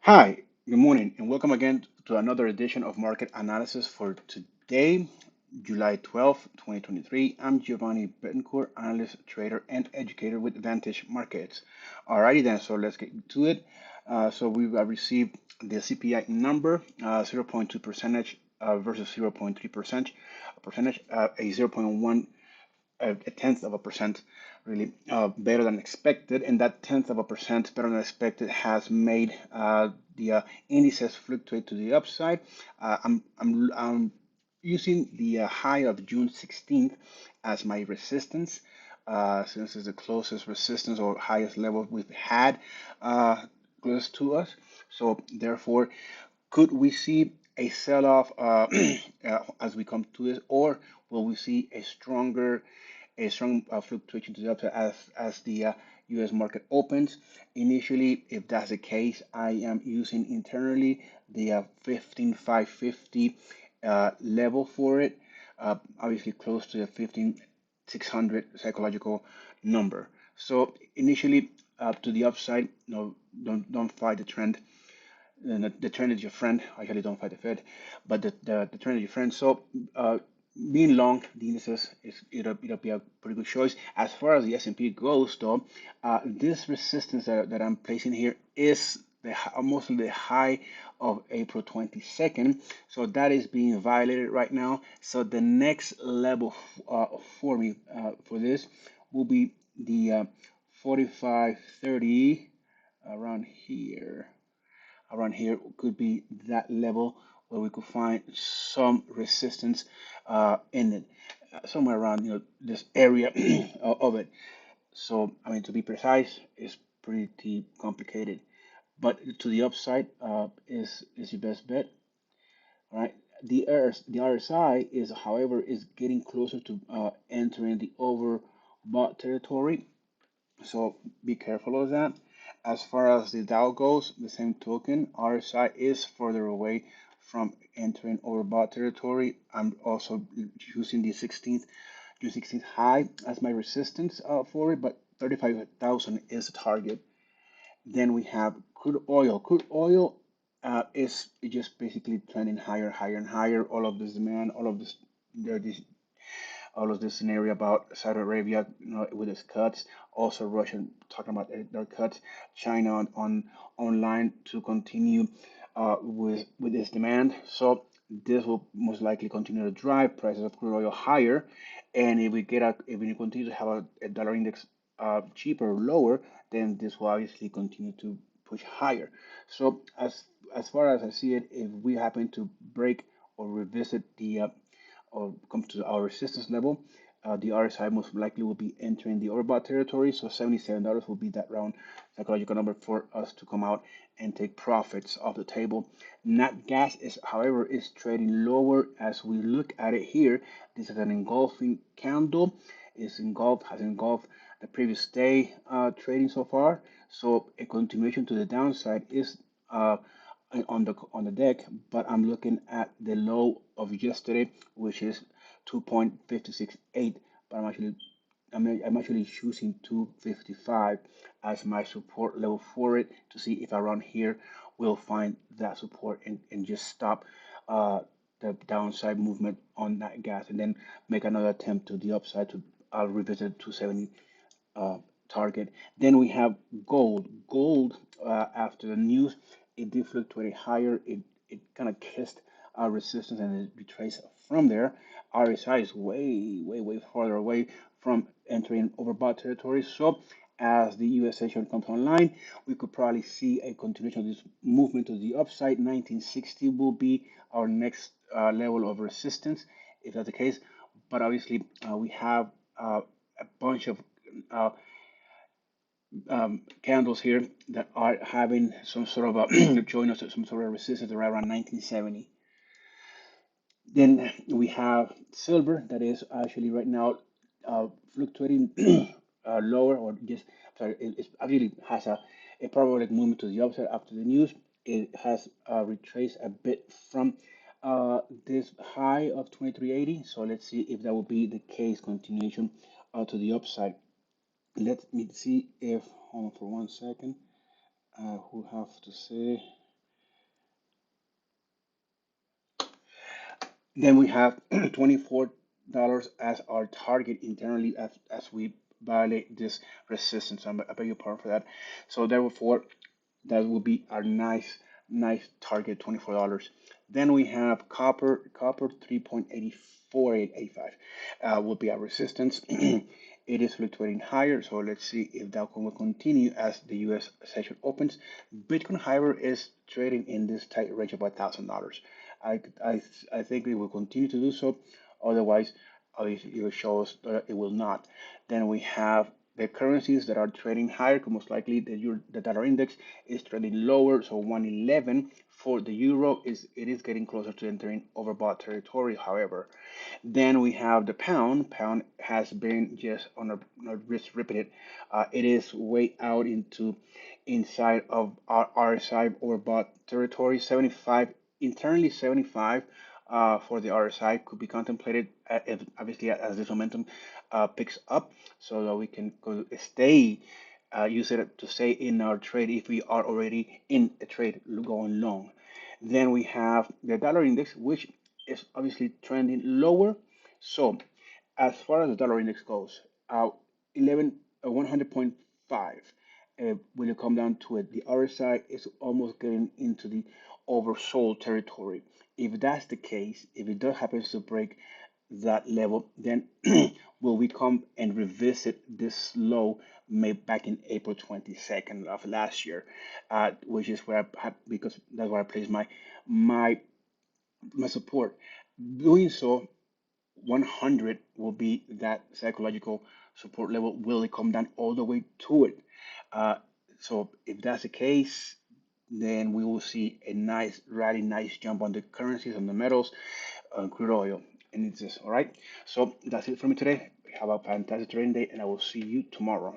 Hi, good morning, and welcome again to another edition of Market Analysis for today, July 12th, 2023. I'm Giovanni Betancourt, analyst, trader, and educator with Vantage Markets. Alrighty then, so let's get to it. So we have received the CPI number, 0.2 percentage versus 0.3% percentage, a zero point 0.1 a tenth of a percent really better than expected, and that tenth of a percent better than expected has made the indices fluctuate to the upside. I'm using the high of June 16th as my resistance, since it's the closest resistance or highest level we've had close to us. So therefore, could we see a sell-off as we come to it, or will we see a strong fluctuation to the upside as the U.S. market opens? Initially, if that's the case, I am using internally the 15,550 level for it, obviously close to the 15,600 psychological number. So initially, to the upside, no, don't fight the trend. The trend is your friend. Actually, don't fight the Fed, but the trend is your friend. So being long the indices it'll be a pretty good choice. As far as the S&P goes, though, this resistance that I'm placing here is mostly the high of April 22nd. So that is being violated right now. So the next level for me for this will be the 4530 around here around here could be that level where we could find some resistance in it, somewhere around this area of it. So I mean, to be precise, is pretty complicated, but to the upside is your best bet, right? The RSI is, however, is getting closer to entering the overbought territory, so be careful of that. As far as the Dow goes, the same token, RSI is further away from entering overbought territory. I'm also using the June 16th high as my resistance for it, but 35,000 is the target. Then we have crude oil. Crude oil is just basically trending higher, higher, and higher. All of this demand, this all of this scenario about Saudi Arabia, with its cuts, also Russia talking about their cuts, China online to continue with its demand. So this will most likely continue to drive prices of crude oil higher. And if we continue to have a dollar index cheaper or lower, then this will obviously continue to push higher. So as far as I see it, if we happen to break or revisit the or come to our resistance level, the RSI most likely will be entering the overbought territory. So $77 will be that round psychological number for us to come out and take profits off the table. Nat Gas is, however, is trading lower as we look at it here. This is an engulfing candle. Has engulfed the previous day trading so far. So a continuation to the downside is on the deck, but I'm looking at the low of yesterday, which is 2.568. But I'm actually choosing 255 as my support level for it to see if around here we'll find that support and just stop the downside movement on that gas, and then make another attempt to the upside to revisit 270 uh, target. Then we have gold. Gold, after the news, it did fluctuate higher. It kind of kissed our resistance and it retraced from there. RSI is way, way, way farther away from entering overbought territory. So as the US session comes online, we could probably see a continuation of this movement to the upside. 1960 will be our next level of resistance, if that's the case. But obviously, we have a bunch of uh, candles here that are having some sort of a join us at some sort of resistance around 1970. Then we have silver that is actually right now fluctuating lower, or just sorry, it actually has a parabolic movement to the upside after the news. It has retraced a bit from this high of 2380. So let's see if that will be the case continuation to the upside. Let me see if, hold on for 1 second, who have to say. Then we have $24 as our target internally as we violate this resistance. I beg your pardon for that. So therefore, that will be our nice target, $24. Then we have copper 3.84885 will be our resistance. It is fluctuating higher, so let's see if that will continue as the U.S. session opens. Bitcoin, however, is trading in this tight range of $1,000. I, I, I think it will continue to do so. Otherwise, obviously, it will show us that it will not. Then we have the currencies that are trading higher, most likely the dollar index is trading lower. So 111 for the euro is getting closer to entering overbought territory. However, then we have the pound. Pound has been just on a wrist ripping it. It is way out into inside of our RSI overbought territory. 75 internally 75 for the RSI could be contemplated if, obviously as this momentum picks up, so that we can use it to stay in our trade if we are already in a trade going long. Then we have the dollar index, which is obviously trending lower. So as far as the dollar index goes, 100.5. When you come down to it, the RSI is almost getting into the oversold territory. If that's the case, if it does happen to break that level, then will we come and revisit this low made back in April 22nd of last year, which is where because that's where I place my my support. Doing so, 100 will be that psychological support level. Will it come down all the way to it? Uh, so if that's the case, then we will see a nice rally, nice jump on the currencies, on the metals, crude oil, and it's just all right. So that's it for me today. Have a fantastic trading day, and I will see you tomorrow.